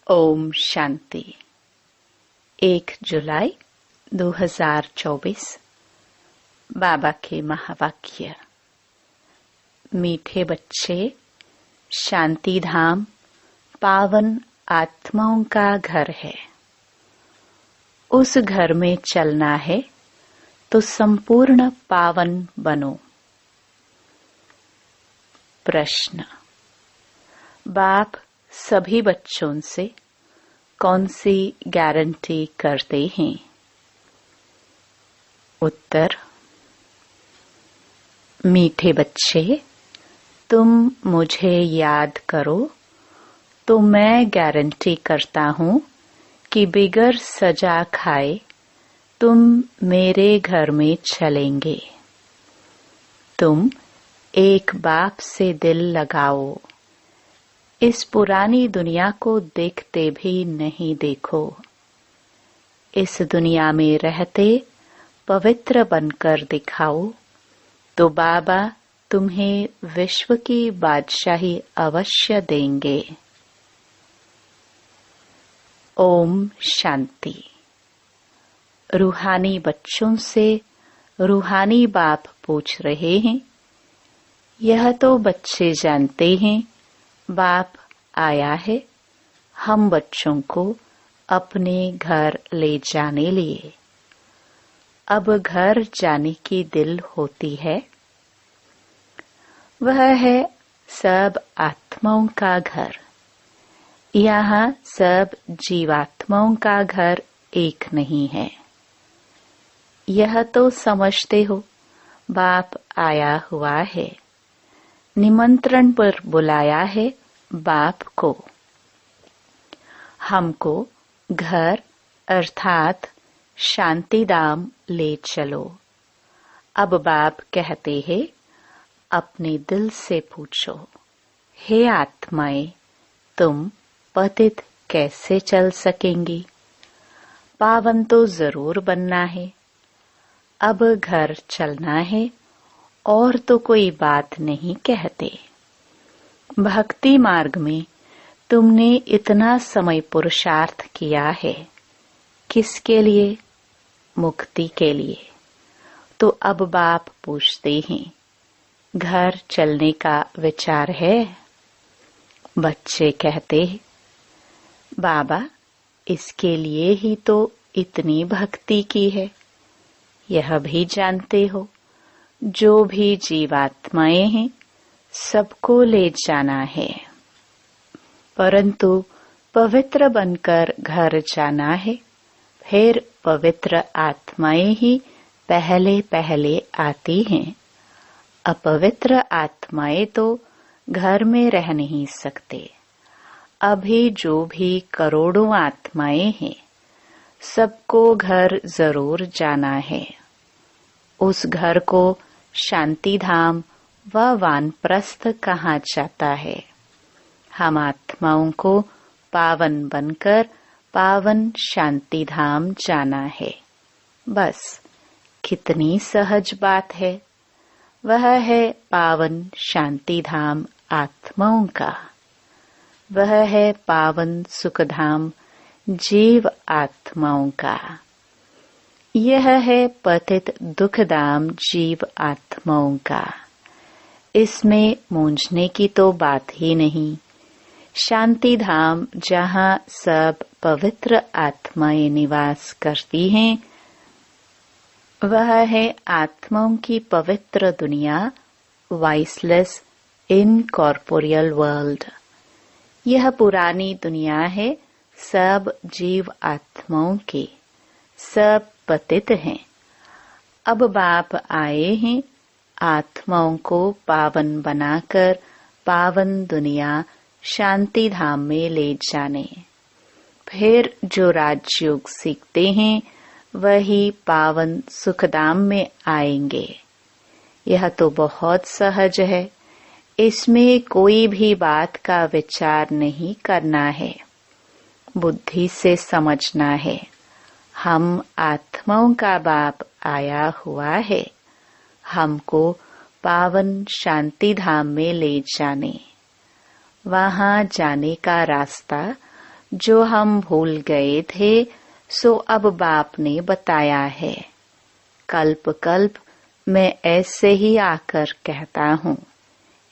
ओम शांति। 1 जुलाई 2024 बाबा के महावाक्य। मीठे बच्चे, शांति धाम पावन आत्माओं का घर है। उस घर में चलना है तो संपूर्ण पावन बनो। प्रश्न। बाप सभी बच्चों से कौन सी गारंटी करते हैं? उत्तर। मीठे बच्चे, तुम मुझे याद करो तो मैं गारंटी करता हूँ कि बिगर सजा खाए तुम मेरे घर में चलेंगे। तुम एक बाप से दिल लगाओ। इस पुरानी दुनिया को देखते भी नहीं देखो। इस दुनिया में रहते पवित्र बनकर दिखाओ तो बाबा तुम्हें विश्व की बादशाही अवश्य देंगे। ओम शांति। रूहानी बच्चों से रूहानी बाप पूछ रहे हैं। यह तो बच्चे जानते हैं बाप आया है हम बच्चों को अपने घर ले जाने लिए। अब घर जाने की दिल होती है। वह है सब आत्माओं का घर। यहाँ सब जीवात्माओं का घर एक नहीं है। यह तो समझते हो बाप आया हुआ है। निमंत्रण पर बुलाया है बाप को। हमको घर अर्थात शांतिधाम ले चलो। अब बाप कहते हैं अपने दिल से पूछो, हे आत्माएं, तुम पतित कैसे चल सकेंगी? पावन तो जरूर बनना है। अब घर चलना है और तो कोई बात नहीं कहते। भक्ति मार्ग में तुमने इतना समय पुरुषार्थ किया है। किसके लिए? मुक्ति के लिए। तो अब बाप पूछते हैं, घर चलने का विचार है? बच्चे कहते हैं, बाबा इसके लिए ही तो इतनी भक्ति की है। यह भी जानते हो जो भी जीवात्माएं हैं सबको ले जाना है, परंतु पवित्र बनकर घर जाना है। फिर पवित्र आत्माएं ही पहले पहले आती हैं। अपवित्र आत्माएं तो घर में रह नहीं सकते। अभी जो भी करोड़ों आत्माएं हैं सबको घर जरूर जाना है। उस घर को शांति धाम व वानप्रस्थ कहा जाता है। हम आत्माओं को पावन बनकर पावन शांति धाम जाना है। बस कितनी सहज बात है। वह है पावन शांति धाम आत्माओं का। वह है पावन सुखधाम जीव आत्माओं का। यह है पतित दुखधाम जीव आत्माओं का। इसमें मूंझने की तो बात ही नहीं। शांति धाम जहाँ सब पवित्र आत्माएं निवास करती हैं, वह है आत्माओं की पवित्र दुनिया, वाइसलेस इनकॉर्पोरियल वर्ल्ड। यह पुरानी दुनिया है सब जीव आत्माओं की। सब पतित हैं। अब बाप आए हैं आत्माओं को पावन बनाकर पावन दुनिया शांति धाम में ले जाने। फिर जो राजयोग सीखते हैं वही पावन सुखधाम में आएंगे। यह तो बहुत सहज है। इसमें कोई भी बात का विचार नहीं करना है। बुद्धि से समझना है। हम आत्माओं का बाप आया हुआ है हमको पावन शांति धाम में ले जाने। वहां जाने का रास्ता जो हम भूल गए थे सो अब बाप ने बताया है। कल्प कल्प मैं ऐसे ही आकर कहता हूँ,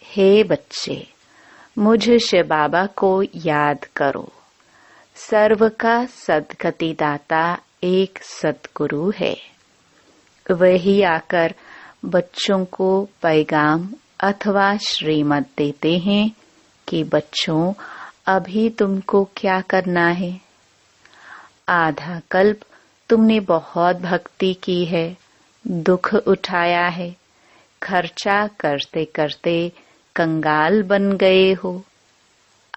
हे बच्चे, मुझ शिव बाबा को याद करो। सर्व का सद्गति दाता एक सद्गुरु है। वही आकर बच्चों को पैगाम अथवा श्रीमत देते हैं कि बच्चों, अभी तुमको क्या करना है। आधा कल्प तुमने बहुत भक्ति की है, दुख उठाया है, खर्चा करते करते कंगाल बन गए हो।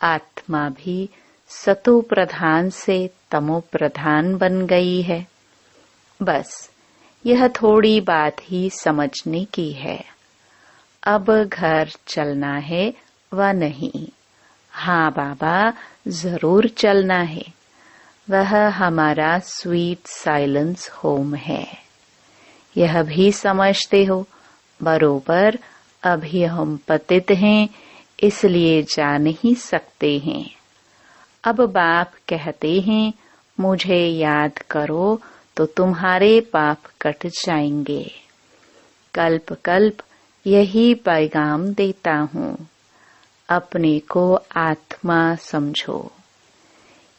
आत्मा भी सतो प्रधान से तमो प्रधान बन गई है। बस यह थोड़ी बात ही समझने की है। अब घर चलना है व नहीं? हाँ बाबा, जरूर चलना है। वह हमारा स्वीट साइलेंस होम है। यह भी समझते हो बरोबर। अभी हम पतित हैं, इसलिए जा नहीं सकते हैं। अब बाप कहते हैं, मुझे याद करो तो तुम्हारे पाप कट जाएंगे। कल्प कल्प यही पैगाम देता हूँ, अपने को आत्मा समझो।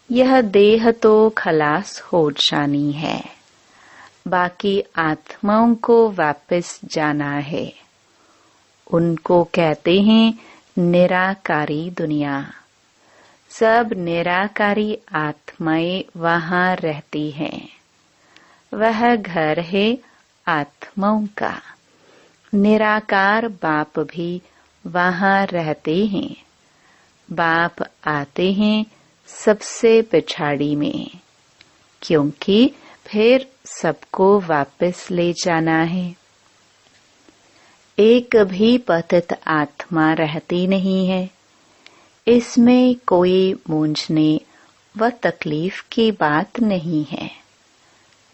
यह देह तो खलास हो जानी है, बाकी आत्माओं को वापस जाना है। उनको कहते हैं निराकारी दुनिया। सब निराकारी आत्माएं वहाँ रहती हैं। वह घर है आत्माओं का। निराकार बाप भी वहाँ रहते हैं। बाप आते हैं सबसे पिछाड़ी में, क्योंकि फिर सबको वापस ले जाना है। एक भी पतित आत्मा रहती नहीं है। इसमें कोई मूंझने व तकलीफ की बात नहीं है।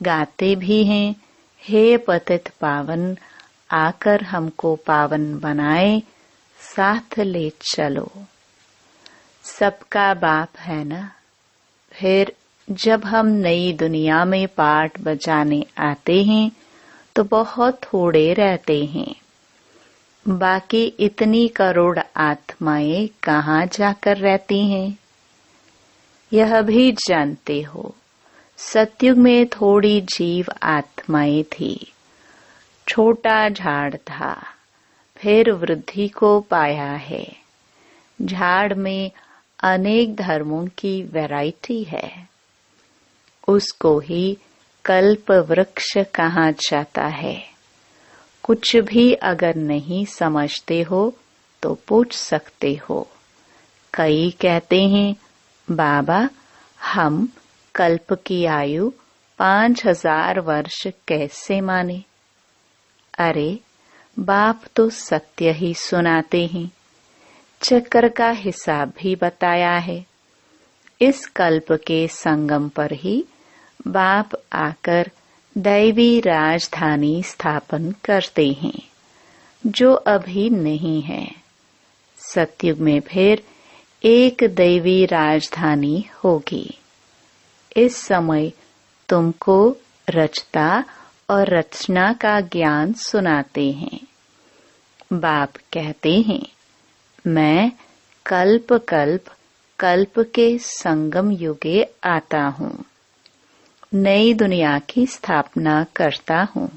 गाते भी हैं, हे पतित पावन, आकर हमको पावन बनाए, साथ ले चलो। सबका बाप है ना। फिर जब हम नई दुनिया में पाठ बजाने आते हैं तो बहुत थोड़े रहते हैं। बाकी इतनी करोड़ आत्माएं कहाँ जाकर रहती हैं? यह भी जानते हो, सतयुग में थोड़ी जीव आत्माएं थी। छोटा झाड़ था, फिर वृद्धि को पाया है। झाड़ में अनेक धर्मों की वैरायटी है। उसको ही कल्प वृक्ष कहा जाता है। कुछ भी अगर नहीं समझते हो तो पूछ सकते हो। कई कहते हैं, बाबा हम कल्प की आयु 5000 वर्ष कैसे माने? अरे बाप तो सत्य ही सुनाते हैं। चक्र का हिसाब भी बताया है। इस कल्प के संगम पर ही बाप आकर दैवी राजधानी स्थापन करते हैं, जो अभी नहीं है। सतयुग में फिर एक दैवी राजधानी होगी। इस समय तुमको रचता और रचना का ज्ञान सुनाते हैं। बाप कहते हैं, मैं कल्प कल्प कल्प के संगम युगे आता हूँ। नई दुनिया की स्थापना करता हूँ।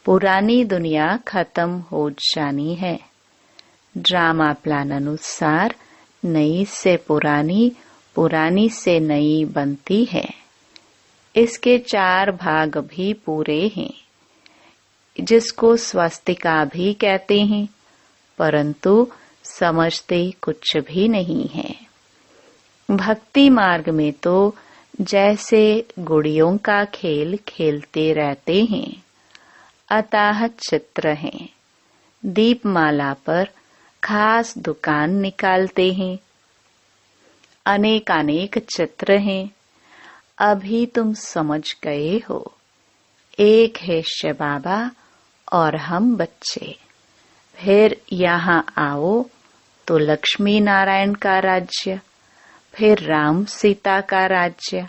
पुरानी दुनिया खत्म हो जानी है। ड्रामा प्लान अनुसार नई से पुरानी, पुरानी से नई बनती है। इसके 4 भाग भी पूरे हैं, जिसको स्वस्तिका भी कहते हैं, परंतु समझते कुछ भी नहीं है। भक्ति मार्ग में तो जैसे गुड़ियों का खेल खेलते रहते हैं। अताह चित्र हैं। दीपमाला पर खास दुकान निकालते हैं। अनेक चित्र हैं। अभी तुम समझ गए हो। एक है शिव बाबा और हम बच्चे। फिर यहाँ आओ तो लक्ष्मी नारायण का राज्य। फिर राम सीता का राज्य,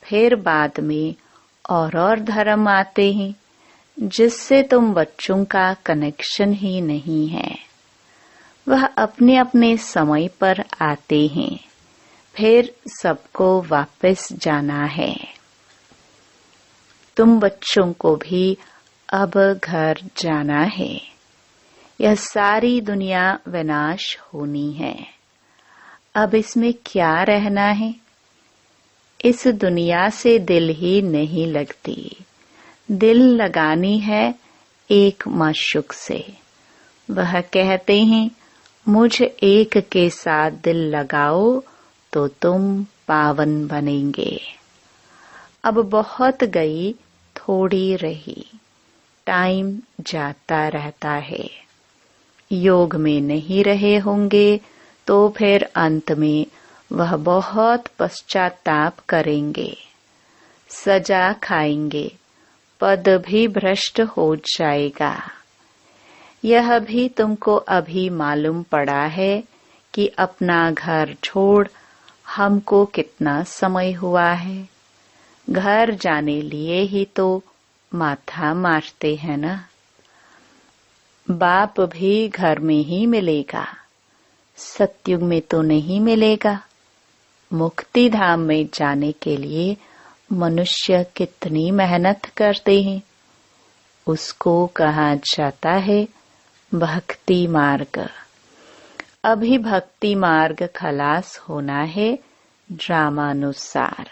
फिर बाद में और धर्म आते हैं जिससे तुम बच्चों का कनेक्शन ही नहीं है। वह अपने अपने समय पर आते हैं, फिर सबको वापस जाना है। तुम बच्चों को भी अब घर जाना है। यह सारी दुनिया विनाश होनी है। अब इसमें क्या रहना है? इस दुनिया से दिल ही नहीं लगती। दिल लगानी है एक माशूक से। वह कहते हैं, मुझ एक के साथ दिल लगाओ तो तुम पावन बनेंगे। अब बहुत गई, थोड़ी रही। टाइम जाता रहता है। योग में नहीं रहे होंगे तो फिर अंत में वह बहुत पश्चाताप करेंगे, सजा खाएंगे, पद भी भ्रष्ट हो जाएगा। यह भी तुमको अभी मालूम पड़ा है कि अपना घर छोड़ हमको कितना समय हुआ है। घर जाने लिए ही तो माथा मारते हैं ना। बाप भी घर में ही मिलेगा, सतयुग में तो नहीं मिलेगा। मुक्ति धाम में जाने के लिए मनुष्य कितनी मेहनत करते हैं, उसको कहा जाता है भक्ति मार्ग। अभी भक्ति मार्ग खलास होना है ड्रामानुसार।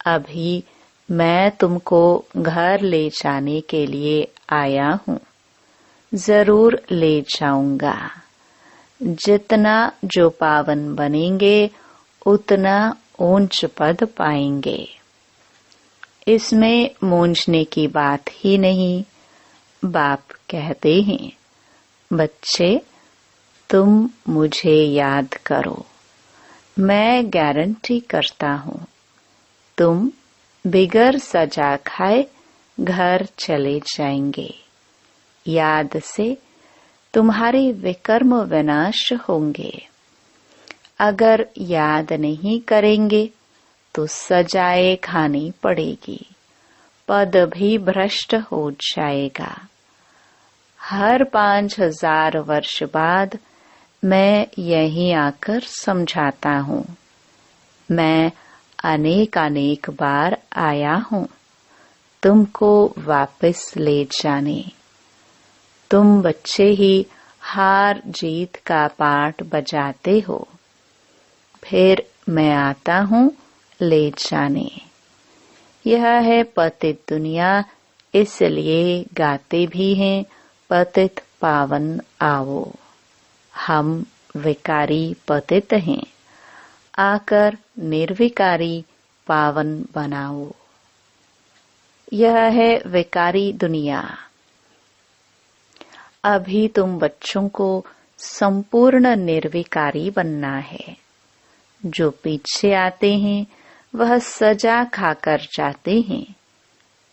अभी मैं तुमको घर ले जाने के लिए आया हूँ। जरूर ले जाऊंगा। जितना जो पावन बनेंगे उतना ऊंच पद पाएंगे। इसमें मूंझने की बात ही नहीं। बाप कहते हैं, बच्चे तुम मुझे याद करो। मैं गारंटी करता हूँ तुम बिगर सजा खाए घर चले जाएंगे। याद से तुम्हारे विकर्म विनाश होंगे। अगर याद नहीं करेंगे तो सजाएं खानी पड़ेगी, पद भी भ्रष्ट हो जाएगा। हर 5000 वर्ष बाद मैं यहीं आकर समझाता हूँ। मैं अनेक बार आया हूँ तुमको वापस ले जाने। तुम बच्चे ही हार जीत का पाठ बजाते हो, फिर मैं आता हूँ ले जाने। यह है पतित दुनिया, इसलिए गाते भी हैं पतित पावन आओ। हम विकारी पतित हैं, आकर निर्विकारी पावन बनाओ। यह है विकारी दुनिया। अभी तुम बच्चों को संपूर्ण निर्विकारी बनना है। जो पीछे आते हैं वह सजा खाकर जाते हैं,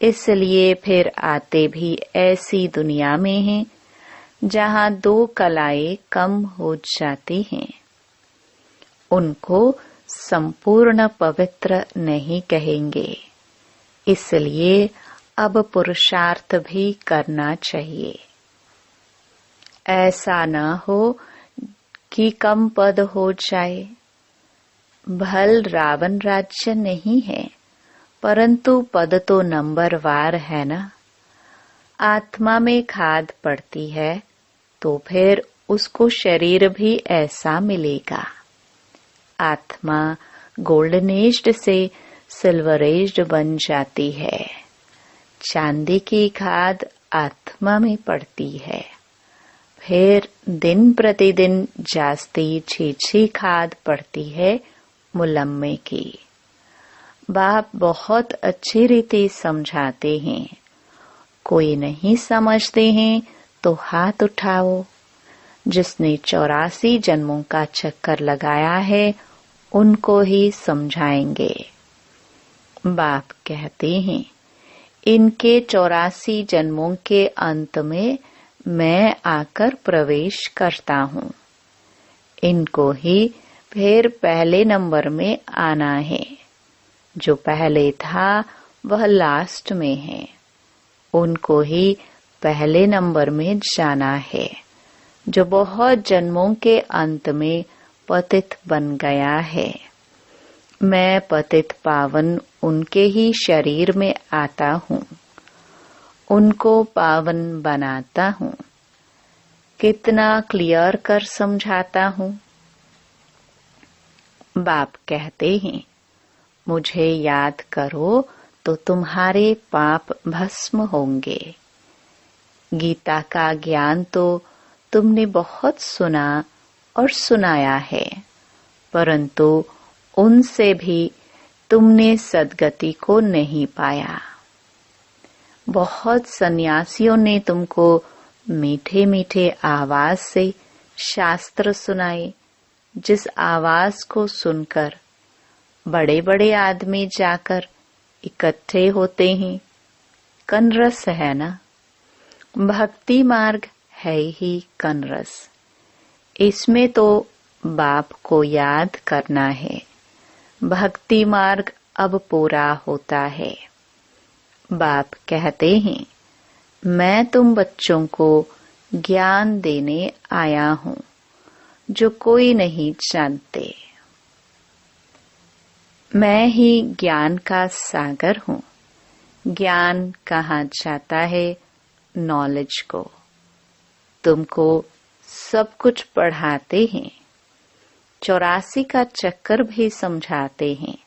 इसलिए फिर आते भी ऐसी दुनिया में हैं जहाँ 2 कलाएं कम हो जाती हैं। उनको संपूर्ण पवित्र नहीं कहेंगे, इसलिए अब पुरुषार्थ भी करना चाहिए। ऐसा न हो कि कम पद हो जाए। भल रावण राज्य नहीं है, परंतु पद तो नंबरवार है ना। आत्मा में खाद पड़ती है तो फिर उसको शरीर भी ऐसा मिलेगा। आत्मा गोल्डनेज्ड से सिल्वरेज्ड बन जाती है। चांदी की खाद आत्मा में पड़ती है, फिर दिन प्रतिदिन जास्ती छीछी खाद पड़ती है मुलम्मे की। बाप बहुत अच्छी रीति समझाते हैं। कोई नहीं समझते हैं तो हाथ उठाओ। जिसने 84 जन्मों का चक्कर लगाया है उनको ही समझाएंगे। बाप कहते हैं, इनके 84 जन्मों के अंत में मैं आकर प्रवेश करता हूँ। इनको ही फिर पहले नंबर में आना है। जो पहले था वह लास्ट में है, उनको ही पहले नंबर में जाना है। जो बहुत जन्मों के अंत में पतित बन गया है, मैं पतित पावन उनके ही शरीर में आता हूँ, उनको पावन बनाता हूँ। कितना क्लियर कर समझाता हूँ। बाप कहते हैं, मुझे याद करो तो तुम्हारे पाप भस्म होंगे। गीता का ज्ञान तो तुमने बहुत सुना और सुनाया है, परंतु उनसे भी तुमने सद्गति को नहीं पाया। बहुत सन्यासियों ने तुमको मीठे मीठे आवाज से शास्त्र सुनाए, जिस आवाज को सुनकर बड़े बड़े आदमी जाकर इकट्ठे होते हैं। कनरस है ना, भक्ति मार्ग है ही कनरस। इसमें तो बाप को याद करना है। भक्ति मार्ग अब पूरा होता है। बाप कहते हैं, मैं तुम बच्चों को ज्ञान देने आया हूँ जो कोई नहीं जानते। मैं ही ज्ञान का सागर हूँ। ज्ञान कहाँ जाता है? नॉलेज को। तुमको सब कुछ पढ़ाते हैं, 84 का चक्कर भी समझाते हैं।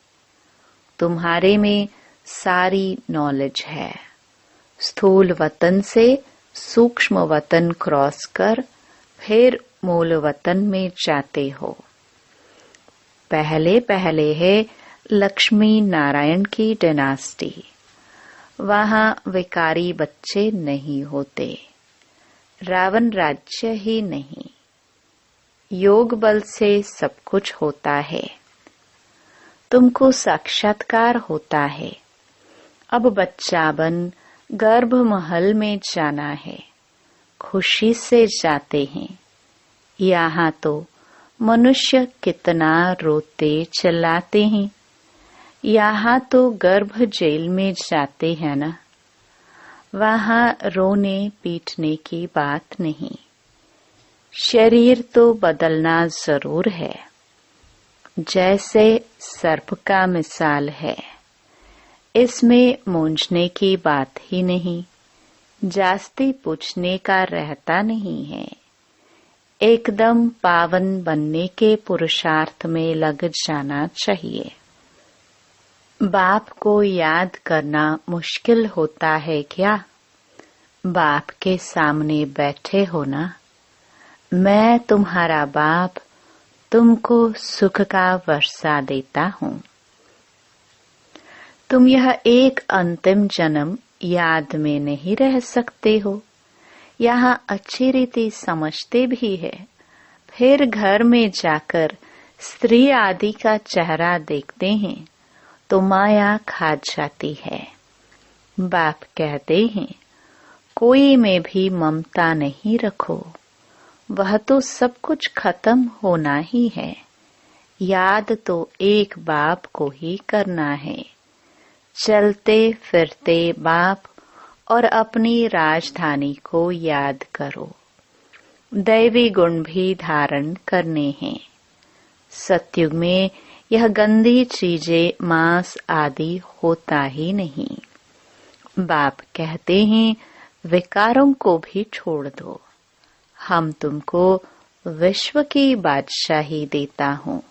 तुम्हारे में सारी नॉलेज है। स्थूल वतन से सूक्ष्म वतन क्रॉस कर फिर मूल वतन में जाते हो। पहले पहले है लक्ष्मी नारायण की डायनास्टी। वहां विकारी बच्चे नहीं होते, रावण राज्य ही नहीं। योग बल से सब कुछ होता है। तुमको साक्षात्कार होता है। अब बच्चा बन गर्भ महल में जाना है। खुशी से जाते हैं। यहाँ तो मनुष्य कितना रोते चिल्लाते हैं। यहाँ तो गर्भ जेल में जाते हैं ना। वहाँ रोने पीटने की बात नहीं। शरीर तो बदलना जरूर है। जैसे सर्प का मिसाल है, इसमें मूंझने की बात ही नहीं। जास्ती पूछने का रहता नहीं है। एकदम पावन बनने के पुरुषार्थ में लग जाना चाहिए। बाप को याद करना मुश्किल होता है क्या? बाप के सामने बैठे हो ना। मैं तुम्हारा बाप तुमको सुख का वर्षा देता हूँ। तुम यह एक अंतिम जन्म याद में नहीं रह सकते हो। यहाँ अच्छी रीति समझते भी है, फिर घर में जाकर स्त्री आदि का चेहरा देखते हैं तो माया खा जाती है। बाप कहते हैं, कोई में भी ममता नहीं रखो। वह तो सब कुछ खत्म होना ही है। याद तो एक बाप को ही करना है। चलते फिरते बाप और अपनी राजधानी को याद करो। दैवी गुण भी धारण करने हैं। सतयुग में यह गंदी चीजें मांस आदि होता ही नहीं। बाप कहते हैं, विकारों को भी छोड़ दो। हम तुमको विश्व की बादशाही देता हूँ।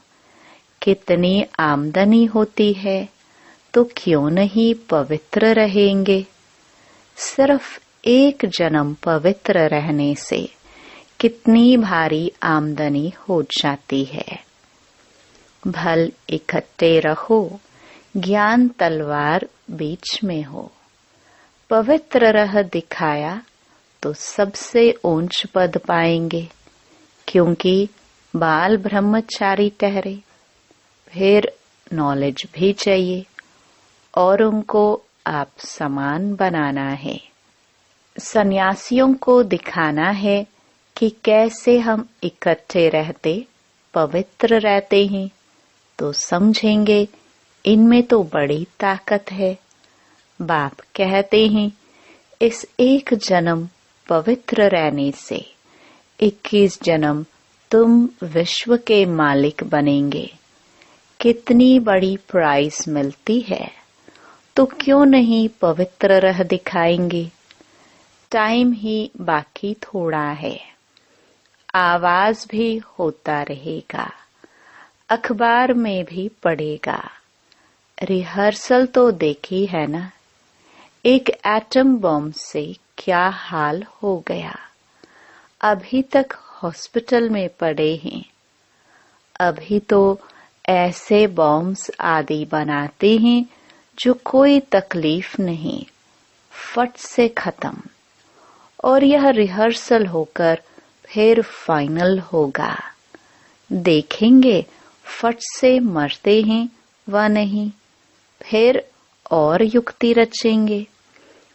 कितनी आमदनी होती है तो क्यों नहीं पवित्र रहेंगे? सिर्फ एक जन्म पवित्र रहने से कितनी भारी आमदनी हो जाती है। भल इकट्ठे रहो, ज्ञान तलवार बीच में हो। पवित्र रह दिखाया तो सबसे ऊंच पद पाएंगे, क्योंकि बाल ब्रह्मचारी ठहरे। फिर नॉलेज भी चाहिए और उनको आप समान बनाना है। सन्यासियों को दिखाना है कि कैसे हम इकट्ठे रहते, पवित्र रहते हैं तो समझेंगे इनमें तो बड़ी ताकत है। बाप कहते हैं इस एक जन्म पवित्र रहने से 21 जन्म तुम विश्व के मालिक बनेंगे। कितनी बड़ी प्राइज मिलती है, तो क्यों नहीं पवित्र रह दिखाएंगे। टाइम ही बाकी थोड़ा है, आवाज भी होता रहेगा, अखबार में भी पड़ेगा। रिहर्सल तो देखी है ना, एक एटम बम से क्या हाल हो गया। अभी तक हॉस्पिटल में पड़े हैं। अभी तो ऐसे बॉम्ब्स आदि बनाते हैं जो कोई तकलीफ नहीं, फट से खत्म। और यह रिहर्सल होकर फिर फाइनल होगा। देखेंगे फट से मरते हैं व नहीं, फिर और युक्ति रचेंगे।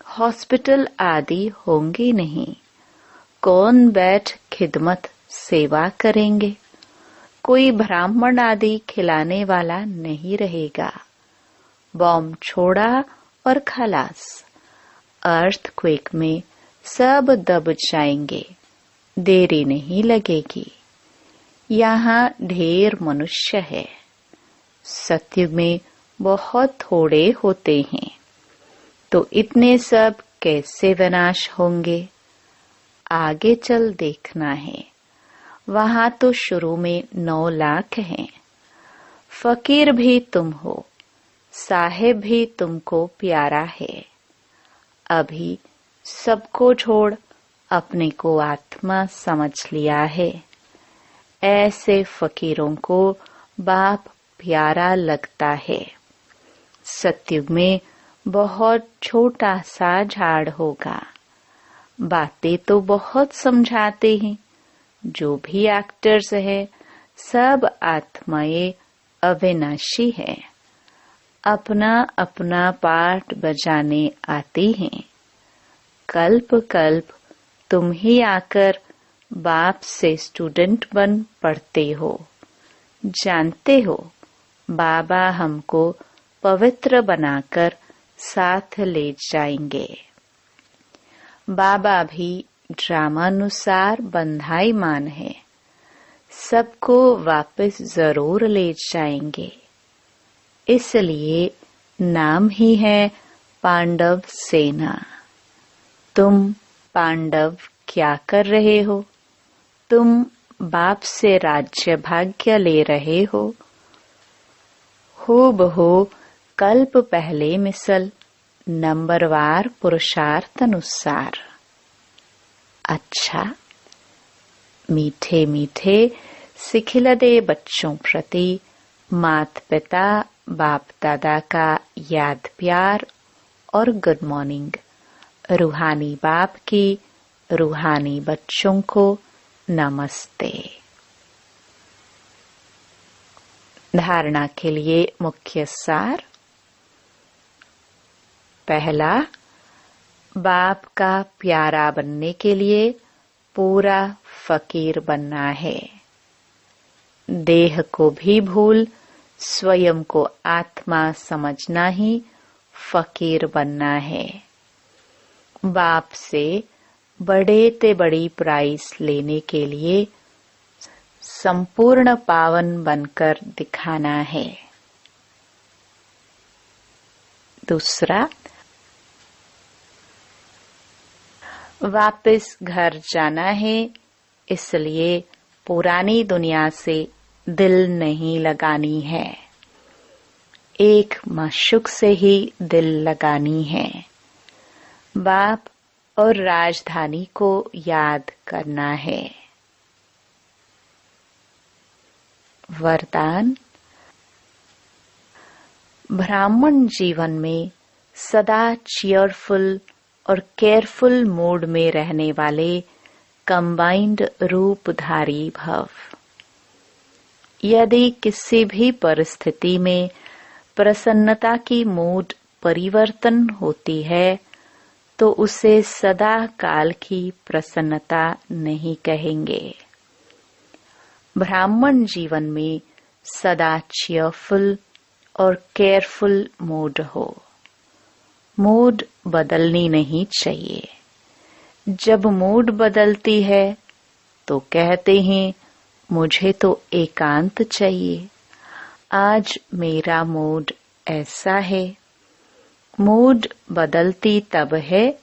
हॉस्पिटल आदि होंगे नहीं, कौन बैठ खिदमत सेवा करेंगे। कोई ब्राह्मण आदि खिलाने वाला नहीं रहेगा। बॉम्ब छोड़ा और खलास। अर्थक्वेक में सब दब जाएंगे, देरी नहीं लगेगी। यहाँ ढेर मनुष्य है, सतयुग में बहुत थोड़े होते हैं, तो इतने सब कैसे विनाश होंगे। आगे चल देखना है। वहां तो शुरू में 9 लाख हैं। फकीर भी तुम हो, साहेब भी तुमको प्यारा है। अभी सबको छोड़ अपने को आत्मा समझ लिया है। ऐसे फकीरों को बाप प्यारा लगता है। सतयुग में बहुत छोटा सा झाड़ होगा। बातें तो बहुत समझाते हैं। जो भी एक्टर्स है सब आत्माएं अविनाशी है। अपना अपना पार्ट बजाने आते हैं। कल्प कल्प तुम ही आकर बाप से स्टूडेंट बन पढ़ते हो। जानते हो बाबा हमको पवित्र बनाकर साथ ले जाएंगे। बाबा भी ड्रामानुसार बंधाईमान है। सबको वापस जरूर ले जाएंगे। इसलिए नाम ही है पांडव सेना। तुम पांडव क्या कर रहे हो? तुम बाप से राज्य भाग्य ले रहे हो। हूबहू कल्प पहले मिसल, नंबरवार पुरुषार्थ अनुसार। अच्छा, मीठे मीठे सिखिलदे बच्चों प्रति माता पिता बाप दादा का याद प्यार और गुड मॉर्निंग। रूहानी बाप की रूहानी बच्चों को नमस्ते। धारणा के लिए मुख्य सार। पहला, बाप का प्यारा बनने के लिए पूरा फकीर बनना है। देह को भी भूल स्वयं को आत्मा समझना ही फकीर बनना है। बाप से बड़े ते बड़ी प्राइज लेने के लिए संपूर्ण पावन बनकर दिखाना है। दूसरा, वापस घर जाना है, इसलिए पुरानी दुनिया से दिल नहीं लगानी है। एक माशूक से ही दिल लगानी है। बाप और राजधानी को याद करना है। वरदान। ब्राह्मण जीवन में सदा चीयरफुल और केयरफुल मूड में रहने वाले कंबाइंड रूपधारी भव। यदि किसी भी परिस्थिति में प्रसन्नता की मूड परिवर्तन होती है तो उसे सदा काल की प्रसन्नता नहीं कहेंगे। ब्राह्मण जीवन में सदा चीयरफुल और केयरफुल मूड हो। मूड बदलनी नहीं चाहिए। जब मूड बदलती है तो कहते हैं मुझे तो एकांत चाहिए, आज मेरा मूड ऐसा है। मूड बदलती तब है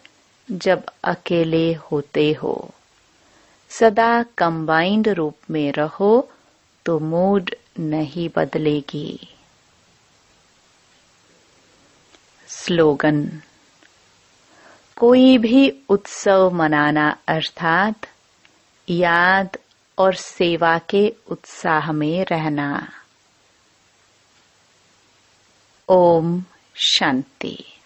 जब अकेले होते हो। सदा कंबाइंड रूप में रहो तो मूड नहीं बदलेगी। स्लोगन। कोई भी उत्सव मनाना अर्थात याद और सेवा के उत्साह में रहना। ओम शांति।